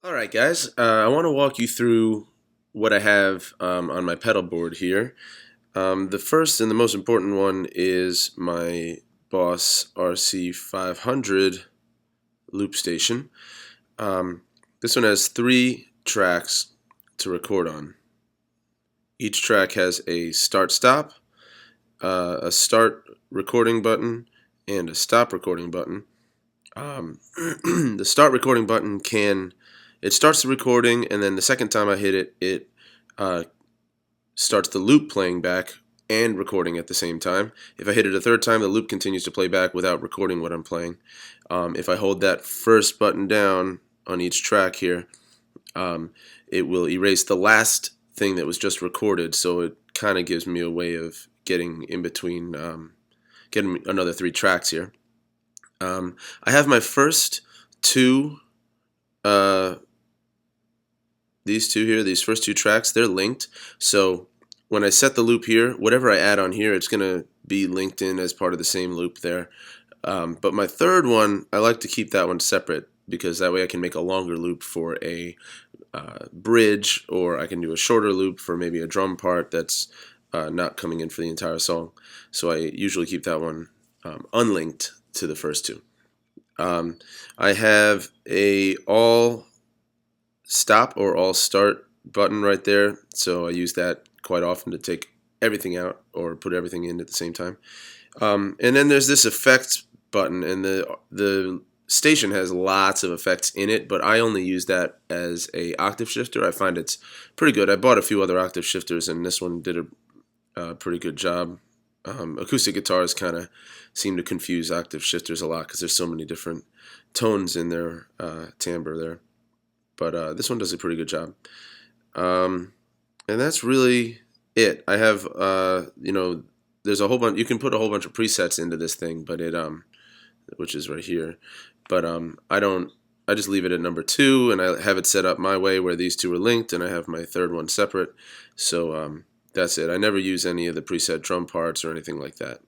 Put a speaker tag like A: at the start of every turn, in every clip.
A: All right, guys. I want to walk you through what I have on my pedal board here. The first and the most important one is my Boss RC500 loop station. This one has 3 tracks to record on. Each track has a start-stop, a start recording button, and a stop recording button. The start recording button it starts the recording, and then the second time I hit it, it starts the loop playing back and recording at the same time. If I hit it a third time, the loop continues to play back without recording what I'm playing. If I hold that first button down on each track here, it will erase the last thing that was just recorded, so it kind of gives me a way of getting in between, getting another 3 tracks here. I have my first two, these first 2 tracks, they're linked. So when I set the loop here, whatever I add on here, it's going to be linked in as part of the same loop there. But my third one, I like to keep that one separate because that way I can make a longer loop for a bridge, or I can do a shorter loop for maybe a drum part that's not coming in for the entire song. So I usually keep that one unlinked to the first 2. I have a all stop or all start button right there, so I use that quite often to take everything out or put everything in at the same time. And then there's this effects button, and the station has lots of effects in it, but I only use that as a octave shifter. I find it's pretty good. I bought a few other octave shifters, and this one did a pretty good job. Acoustic guitars kind of seem to confuse octave shifters a lot because there's so many different tones in their timbre there. But this one does a pretty good job. And that's really it. I have, there's a whole bunch. You can put a whole bunch of presets into this thing, but which is right here. But I don't. I just leave it at number 2, and I have it set up my way where these 2 are linked, and I have my third one separate. So that's it. I never use any of the preset drum parts or anything like that.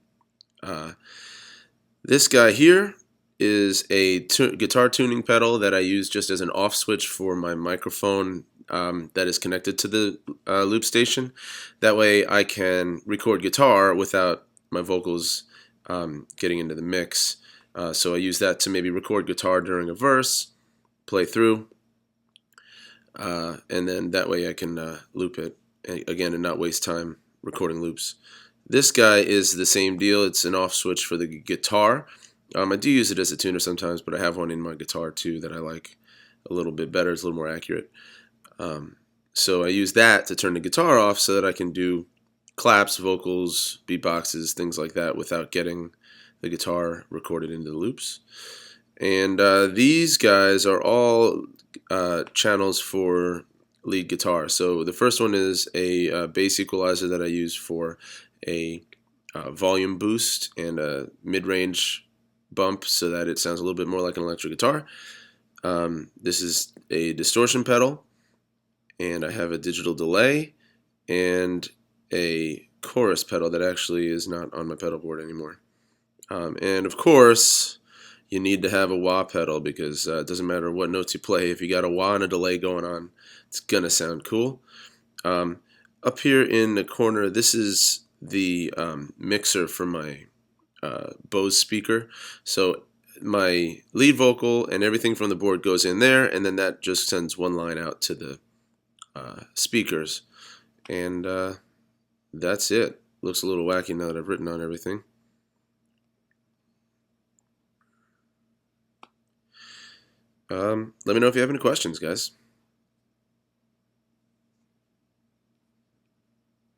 A: This guy here is a guitar tuning pedal that I use just as an off switch for my microphone that is connected to the loop station. That way I can record guitar without my vocals getting into the mix. So I use that to maybe record guitar during a verse, play through, and then that way I can loop it again and not waste time recording loops. This guy is the same deal. It's an off switch for the guitar. I do use it as a tuner sometimes, but I have one in my guitar too that I like a little bit better. It's a little more accurate. So I use that to turn the guitar off so that I can do claps, vocals, beatboxes, things like that without getting the guitar recorded into the loops. And these guys are all channels for lead guitar. So the first one is a bass equalizer that I use for a volume boost and a mid-range bump so that it sounds a little bit more like an electric guitar. This is a distortion pedal, and I have a digital delay and a chorus pedal that actually is not on my pedal board anymore. And of course, you need to have a wah pedal because it doesn't matter what notes you play. If you got a wah and a delay going on, it's going to sound cool. Up here in the corner, this is the mixer for my Bose speaker. So my lead vocal and everything from the board goes in there, and then that just sends one line out to the speakers. And that's it. Looks a little wacky now that I've written on everything. Let me know if you have any questions, guys.